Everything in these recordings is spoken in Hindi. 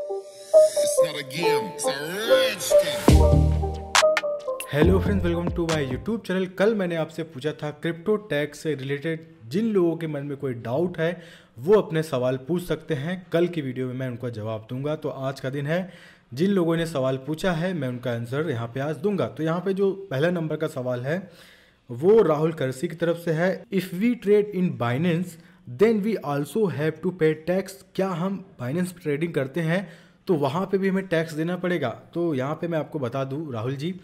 It's not a game, it's a rich thing. Hello friends, welcome to my YouTube channel. कल मैंने आपसे पूछा था क्रिप्टो टैक्स से रिलेटेड जिन लोगों के मन में कोई डाउट है वो अपने सवाल पूछ सकते हैं। कल की वीडियो में मैं उनका जवाब दूंगा। तो आज का दिन है, जिन लोगों ने सवाल पूछा है मैं उनका आंसर यहाँ पे आज दूंगा। तो यहाँ पे जो पहला नंबर का सवाल है वो राहुल करसी की तरफ से है। If we trade in Binance then we also have to pay tax. क्या हम बाइनेंस ट्रेडिंग करते हैं तो वहाँ पे भी हमें टैक्स देना पड़ेगा? तो यहाँ पे मैं आपको बता दूँ राहुल जी,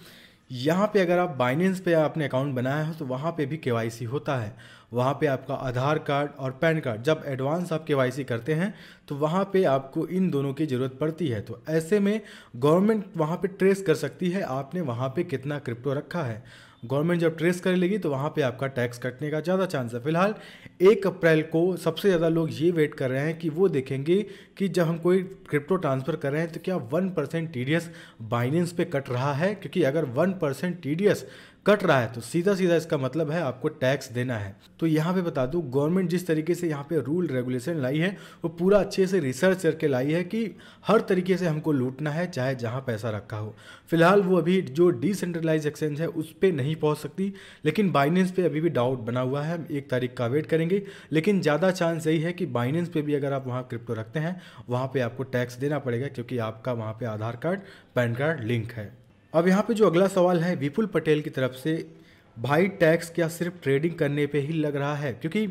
यहाँ पे अगर आप बाइनेंस पे आपने अकाउंट बनाया है तो वहाँ पे भी केवाईसी होता है। वहाँ पे आपका आधार कार्ड और पैन कार्ड, जब एडवांस आप केवाईसी करते हैं तो वहाँ पे आपको इन दोनों की ज़रूरत पड़ती है। तो ऐसे में गवर्नमेंट वहाँ पे ट्रेस कर सकती है आपने वहाँ पे कितना क्रिप्टो रखा है। गवर्नमेंट जब ट्रेस कर लेगी तो वहाँ पे आपका टैक्स कटने का ज़्यादा चांस है। फिलहाल 1 अप्रैल को सबसे ज़्यादा लोग ये वेट कर रहे हैं कि वो देखेंगे कि जब हम कोई क्रिप्टो ट्रांसफ़र कर रहे हैं तो क्या 1% टीडीएस बाइनेंस पे कट रहा है। क्योंकि अगर 1% टीडीएस कट रहा है तो सीधा सीधा इसका मतलब है आपको टैक्स देना है। तो यहाँ पे बता दूँ, गवर्नमेंट जिस तरीके से यहाँ पे रूल रेगुलेशन लाई है वो पूरा अच्छे से रिसर्च करके लाई है कि हर तरीके से हमको लूटना है, चाहे जहाँ पैसा रखा हो। फिलहाल वो अभी जो डिसेंट्रलाइज एक्सचेंज है उस पर नहीं पहुँच सकती, लेकिन बाइनेंस पे अभी भी डाउट बना हुआ है। हम 1 तारीख का वेट करेंगे, लेकिन ज़्यादा चांस यही है कि बाइनेंस पे भी अगर आप वहाँ क्रिप्टो रखते हैं वहाँ पे आपको टैक्स देना पड़ेगा, क्योंकि आपका वहाँ पे आधार कार्ड पैन कार्ड लिंक है। अब यहाँ पे जो अगला सवाल है विपुल पटेल की तरफ से, भाई टैक्स क्या सिर्फ ट्रेडिंग करने पे ही लग रहा है? क्योंकि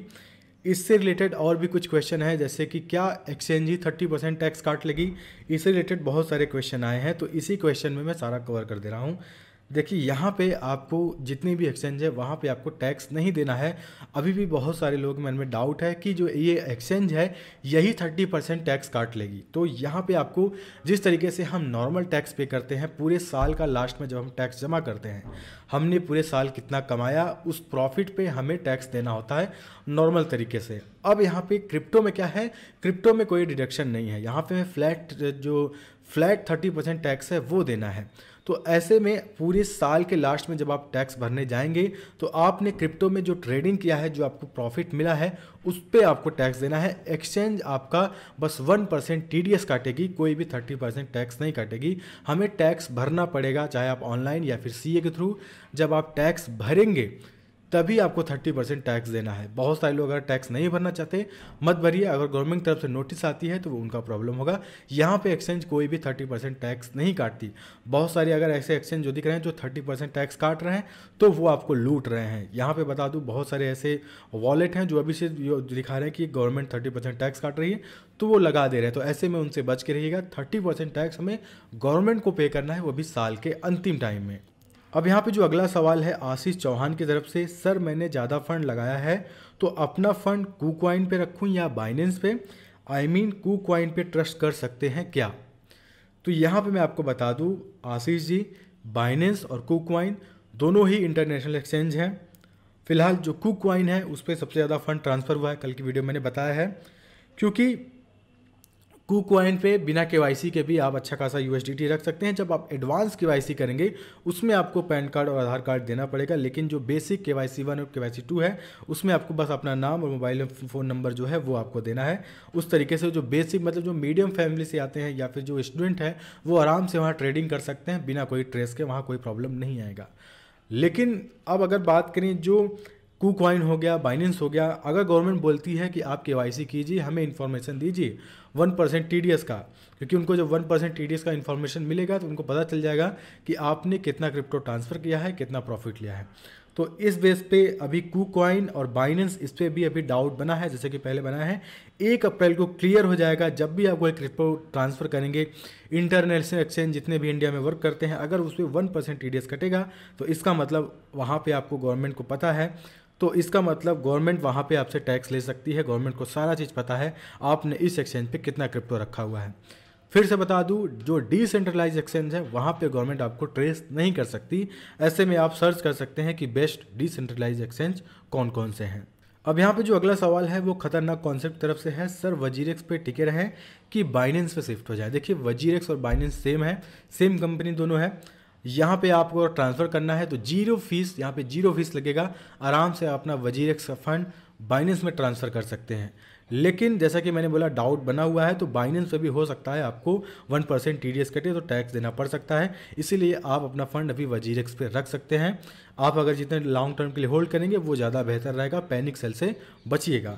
इससे रिलेटेड और भी कुछ क्वेश्चन है, जैसे कि क्या एक्सचेंज ही 30% टैक्स काट लेगी। इससे रिलेटेड बहुत सारे क्वेश्चन आए हैं, तो इसी क्वेश्चन में मैं सारा कवर कर दे रहा हूँ। देखिए, यहाँ पे आपको जितनी भी एक्सचेंज है वहाँ पे आपको टैक्स नहीं देना है। अभी भी बहुत सारे लोगों के मन में डाउट है कि जो ये एक्सचेंज है यही 30% टैक्स काट लेगी। तो यहाँ पे आपको जिस तरीके से हम नॉर्मल टैक्स पे करते हैं पूरे साल का लास्ट में जब हम टैक्स जमा करते हैं, हमने पूरे साल कितना कमाया उस प्रॉफिट पे हमें टैक्स देना होता है नॉर्मल तरीके से। अब यहाँ पे क्रिप्टो में क्या है, क्रिप्टो में कोई डिडक्शन नहीं है। यहाँ पे फ्लैट 30% टैक्स है वो देना है। तो ऐसे में पूरे साल के लास्ट में जब आप टैक्स भरने जाएंगे तो आपने क्रिप्टो में जो ट्रेडिंग किया है, जो आपको प्रॉफिट मिला है, उस पर आपको टैक्स देना है। एक्सचेंज आपका बस 1% टीडीएस काटेगी, कोई भी 30% टैक्स नहीं काटेगी। हमें टैक्स भरना पड़ेगा, चाहे आप ऑनलाइन या फिर सीए के थ्रू। जब आप टैक्स भरेंगे तभी आपको 30% टैक्स देना है। बहुत सारे लोग अगर टैक्स नहीं भरना चाहते मत भरिए, अगर गवर्नमेंट की तरफ से नोटिस आती है तो वो उनका प्रॉब्लम होगा। यहाँ पे एक्सचेंज कोई भी 30% टैक्स नहीं काटती। बहुत सारे अगर ऐसे एक्सचेंज जो दिख रहे हैं जो 30% टैक्स काट रहे हैं तो वो आपको लूट रहे हैं। यहाँ पे बता दूँ, बहुत सारे ऐसे वॉलेट हैं जो अभी से दिखा रहे हैं कि गवर्नमेंट 30% टैक्स काट रही है तो वो लगा दे रहे हैं। तो ऐसे में उनसे बच के रहिएगा। 30% टैक्स हमें गवर्नमेंट को पे करना है, वो भी साल के अंतिम टाइम में। अब यहाँ पे जो अगला सवाल है आशीष चौहान की तरफ से, सर मैंने ज़्यादा फंड लगाया है तो अपना फंड KuCoin पे रखूँ या बाइनेंस पे, KuCoin पे ट्रस्ट कर सकते हैं क्या? तो यहाँ पे मैं आपको बता दूँ आशीष जी, बाइनेंस और KuCoin दोनों ही इंटरनेशनल एक्सचेंज हैं। फिलहाल जो KuCoin है उस पर सबसे ज़्यादा फंड ट्रांसफ़र हुआ है, कल की वीडियो मैंने बताया है। क्योंकि KuCoin पे बिना केवाईसी के भी आप अच्छा खासा USDT रख सकते हैं। जब आप एडवांस केवाईसी करेंगे उसमें आपको पैन कार्ड और आधार कार्ड देना पड़ेगा, लेकिन जो बेसिक KYC 1 और KYC 2 है उसमें आपको बस अपना नाम और मोबाइल फ़ोन नंबर जो है वो आपको देना है। उस तरीके से जो बेसिक मतलब जो मीडियम फैमिली से आते हैं या फिर जो स्टूडेंट है वो आराम से वहाँ ट्रेडिंग कर सकते हैं बिना कोई ट्रेस के, वहाँ कोई प्रॉब्लम नहीं आएगा। लेकिन अब अगर बात करें जो KuCoin हो गया, बाइनेंस हो गया, अगर गवर्नमेंट बोलती है कि आप KYC कीजिए, हमें इन्फॉर्मेशन दीजिए 1% TDS का, क्योंकि उनको जब 1% TDS का इन्फॉर्मेशन मिलेगा तो उनको पता चल जाएगा कि आपने कितना क्रिप्टो ट्रांसफ़र किया है, कितना प्रॉफिट लिया है। तो इस बेस पे अभी KuCoin और बाइनेंस इस पर भी अभी डाउट बना है, जैसे कि पहले बना है। 1 अप्रैल को क्लियर हो जाएगा। जब भी आप कोई क्रिप्टो ट्रांसफ़र करेंगे, इंटरनेशनल एक्सचेंज जितने भी इंडिया में वर्क करते हैं, अगर उस पर 1% TDS कटेगा तो इसका मतलब वहाँ पर आपको गवर्नमेंट को पता है, तो इसका मतलब गवर्नमेंट वहाँ पे आपसे टैक्स ले सकती है। गवर्नमेंट को सारा चीज़ पता है आपने इस एक्सचेंज पे कितना क्रिप्टो रखा हुआ है। फिर से बता दूँ, जो डिसेंट्रलाइज एक्सचेंज है वहाँ पे गवर्नमेंट आपको ट्रेस नहीं कर सकती। ऐसे में आप सर्च कर सकते हैं कि बेस्ट डिसेंट्रलाइज एक्सचेंज कौन कौन से हैं। अब यहाँ पे जो अगला सवाल है वो खतरनाक कॉन्सेप्ट तरफ से है, सर वजीरेक्स पे टिके रहें कि बाइनेंस पे शिफ्ट हो जाए। देखिए, वजीरेक्स और बाइनेंस सेम है, सेम कंपनी दोनों है। यहाँ पे आपको ट्रांसफ़र करना है तो जीरो फीस, यहाँ पे जीरो फीस लगेगा। आराम से अपना वजीरेक्स का फंड बाइनेंस में ट्रांसफ़र कर सकते हैं। लेकिन जैसा कि मैंने बोला डाउट बना हुआ है, तो बाइनेंस पे भी हो सकता है आपको 1% TDS कटे तो टैक्स देना पड़ सकता है। इसीलिए आप अपना फंड अभी वजीरेक्स पे रख सकते हैं। आप अगर जितने लॉन्ग टर्म के लिए होल्ड करेंगे वो ज़्यादा बेहतर रहेगा, पैनिक सेल से बचिएगा।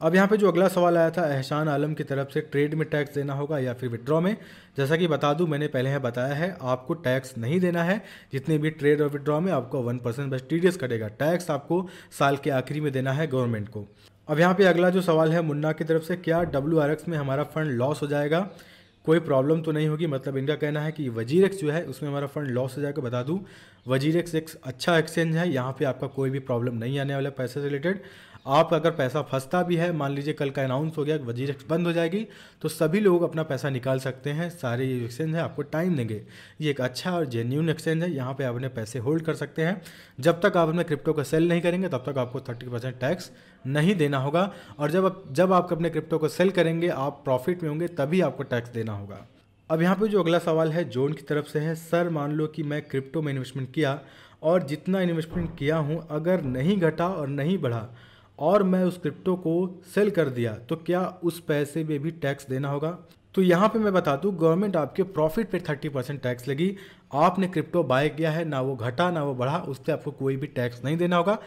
अब यहाँ पे जो अगला सवाल आया था एहसान आलम की तरफ से, ट्रेड में टैक्स देना होगा या फिर विड्रॉ में। जैसा कि बता दूं, मैंने पहले यहाँ बताया है आपको टैक्स नहीं देना है। जितने भी ट्रेड और विड्रॉ में आपको 1% बस TDS कटेगा। टैक्स आपको साल के आखिरी में देना है गवर्नमेंट को। अब यहाँ पे अगला जो सवाल है मुन्ना की तरफ से, क्या WRX में हमारा फंड लॉस हो जाएगा? कोई प्रॉब्लम तो नहीं होगी। मतलब इनका कहना है कि वजीरेक्स जो है उसमें हमारा फंड लॉस हो जाएगा। बता दूं, वजीरेक्स एक अच्छा एक्सचेंज है, यहाँ पे आपका कोई भी प्रॉब्लम नहीं आने वाला पैसे से रिलेटेड। आप अगर पैसा फंसता भी है, मान लीजिए कल का अनाउंस हो गया कि वजीरेक्स बंद हो जाएगी, तो सभी लोग अपना पैसा निकाल सकते हैं। सारे एक्सचेंज है आपको टाइम देंगे। ये एक अच्छा और जेन्यून एक्सचेंज है, यहाँ पे आप अपने पैसे होल्ड कर सकते हैं। जब तक आप अपने क्रिप्टो को सेल नहीं करेंगे तब तक आपको 30% टैक्स नहीं देना होगा। और जब आप अपने क्रिप्टो को सेल करेंगे, आप प्रॉफिट में होंगे, तभी आपको टैक्स देना होगा। अब यहाँ पे जो अगला सवाल है जोन की तरफ से है, सर मान लो कि मैं क्रिप्टो में इन्वेस्टमेंट किया और जितना इन्वेस्टमेंट किया हूँ अगर नहीं घटा और नहीं बढ़ा और मैं उस क्रिप्टो को सेल कर दिया, तो क्या उस पैसे में भी टैक्स देना होगा? तो यहाँ पे मैं बता दूँ, गवर्नमेंट आपके प्रॉफिट पे 30% टैक्स लगी। आपने क्रिप्टो बाय किया है, ना वो घटा ना वो बढ़ा, उस पर आपको कोई भी टैक्स नहीं देना होगा।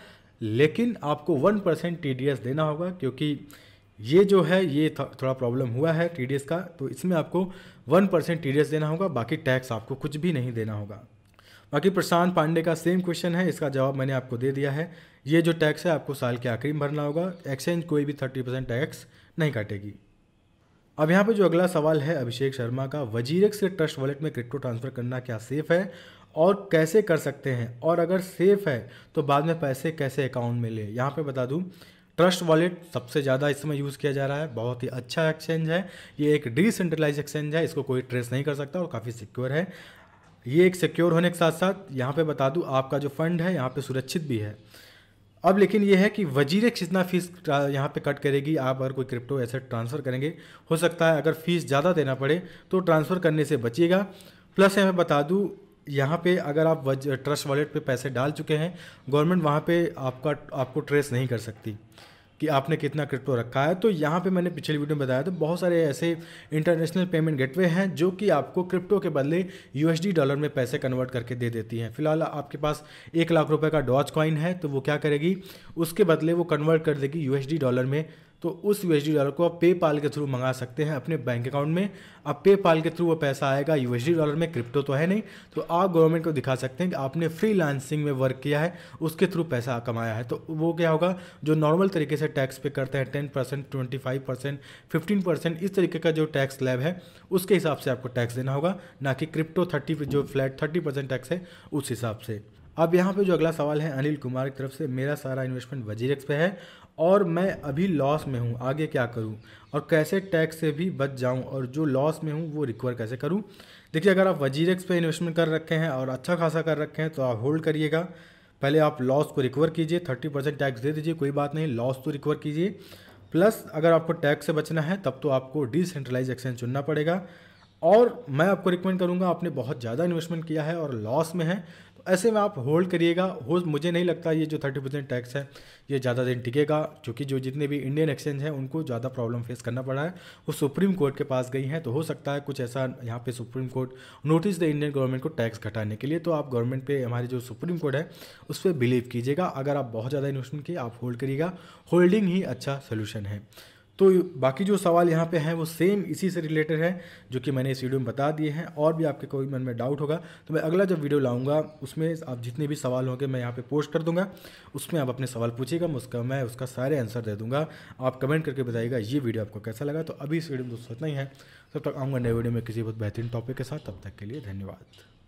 लेकिन आपको 1% TDS देना होगा, क्योंकि ये जो है ये थोड़ा प्रॉब्लम हुआ है TDS का, तो इसमें आपको 1% TDS देना होगा। बाकी टैक्स आपको कुछ भी नहीं देना होगा। बाकी प्रशांत पांडे का सेम क्वेश्चन है, इसका जवाब मैंने आपको दे दिया है। ये जो टैक्स है आपको साल के आखिरी में भरना होगा। एक्सचेंज कोई भी 30% टैक्स नहीं काटेगी। अब यहाँ पे जो अगला सवाल है अभिषेक शर्मा का, वजीरेक्स से ट्रस्ट वॉलेट में क्रिप्टो ट्रांसफ़र करना क्या सेफ़ है और कैसे कर सकते हैं, और अगर सेफ़ है तो बाद में पैसे कैसे अकाउंट में ले? यहाँ पे बता दूँ, ट्रस्ट वॉलेट सबसे ज़्यादा इस समय यूज़ किया जा रहा है। बहुत ही अच्छा एक्सचेंज है। ये एक डिसेंट्रलाइज एक्सचेंज है, इसको कोई ट्रेस नहीं कर सकता और काफ़ी सिक्योर है। ये एक सिक्योर होने के साथ साथ यहाँ पे बता दूँ आपका जो फंड है यहाँ पे सुरक्षित भी है। अब लेकिन ये है कि वजीरेक्स कितना फीस यहाँ पे कट करेगी। आप अगर कोई क्रिप्टो एसेट ट्रांसफ़र करेंगे, हो सकता है अगर फीस ज़्यादा देना पड़े तो ट्रांसफ़र करने से बचिएगा। प्लस यहाँ पे बता दूँ, यहाँ पे अगर आप ट्रस्ट वॉलेट पे पैसे डाल चुके हैं, गवर्नमेंट वहाँ पे आपको ट्रेस नहीं कर सकती कि आपने कितना क्रिप्टो रखा है। तो यहाँ पे मैंने पिछली वीडियो में बताया था, बहुत सारे ऐसे इंटरनेशनल पेमेंट गेटवे हैं जो कि आपको क्रिप्टो के बदले USD डॉलर में पैसे कन्वर्ट करके दे देती हैं। फिलहाल आपके पास 1 लाख रुपए का डॉज कॉइन है, तो वो क्या करेगी, उसके बदले वो कन्वर्ट कर देगी USD डॉलर में। तो उस USD डॉलर को आप पेपाल के थ्रू मंगा सकते हैं अपने बैंक अकाउंट में। अब पेपाल के थ्रू वो पैसा आएगा USD डॉलर में, क्रिप्टो तो है नहीं। तो आप गवर्नमेंट को दिखा सकते हैं कि आपने फ्रीलांसिंग में वर्क किया है, उसके थ्रू पैसा कमाया है। तो वो क्या होगा, जो नॉर्मल तरीके से टैक्स पे करते हैं 10%, 25%, 15%, इस तरीके का जो टैक्स स्लैब है उसके हिसाब से आपको टैक्स देना होगा, ना कि क्रिप्टो 30 जो फ्लैट 30% टैक्स है उस हिसाब से। अब यहाँ पे जो अगला सवाल है अनिल कुमार की तरफ से, मेरा सारा इन्वेस्टमेंट वजीरेक्स पे है और मैं अभी लॉस में हूँ, आगे क्या करूँ और कैसे टैक्स से भी बच जाऊँ और जो लॉस में हूँ वो रिकवर कैसे करूँ? देखिए, अगर आप वजीरेक्स पे इन्वेस्टमेंट कर रखे हैं और अच्छा खासा कर रखे हैं तो आप होल्ड करिएगा। पहले आप लॉस को रिकवर कीजिए, 30% टैक्स दे दीजिए, कोई बात नहीं, लॉस तो रिकवर कीजिए। प्लस अगर आपको टैक्स से बचना है तब तो आपको डिसेंट्रलाइज एक्सचेंज चुनना पड़ेगा। और मैं आपको रिकमेंड करूंगा, आपने बहुत ज़्यादा इन्वेस्टमेंट किया है और लॉस में है, तो ऐसे में आप होल्ड करिएगा। मुझे नहीं लगता ये जो 30% टैक्स है ये ज़्यादा दिन टिकेगा, क्योंकि जो जितने भी इंडियन एक्सचेंज हैं उनको ज़्यादा प्रॉब्लम फेस करना पड़ा है। वो सुप्रीम कोर्ट के पास गई हैं, तो हो सकता है कुछ ऐसा यहाँ पे सुप्रीम कोर्ट नोटिस दे इंडियन गवर्नमेंट को टैक्स घटाने के लिए। तो आप गवर्नमेंट पे, हमारी जो सुप्रीम कोर्ट है उस पर बिलीव कीजिएगा। अगर आप बहुत ज़्यादा इन्वेस्टमेंट किए, आप होल्ड करिएगा, होल्डिंग ही अच्छा सोल्यूशन है। तो बाकी जो सवाल यहाँ पे हैं वो सेम इसी से रिलेटेड है जो कि मैंने इस वीडियो में बता दिए हैं। और भी आपके कोई मन में डाउट होगा तो मैं अगला जब वीडियो लाऊंगा उसमें आप जितने भी सवाल होंगे मैं यहाँ पे पोस्ट कर दूंगा, उसमें आप अपने सवाल पूछिएगा, मैं उसका सारे आंसर दे दूंगा। आप कमेंट करके बताइएगा ये वीडियो आपको कैसा लगा। तो अभी इस वीडियो में दोस्तों इतना ही है, तब तक आऊँगा नए वीडियो में किसी बहुत बेहतरीन टॉपिक के साथ। तब तक के लिए धन्यवाद।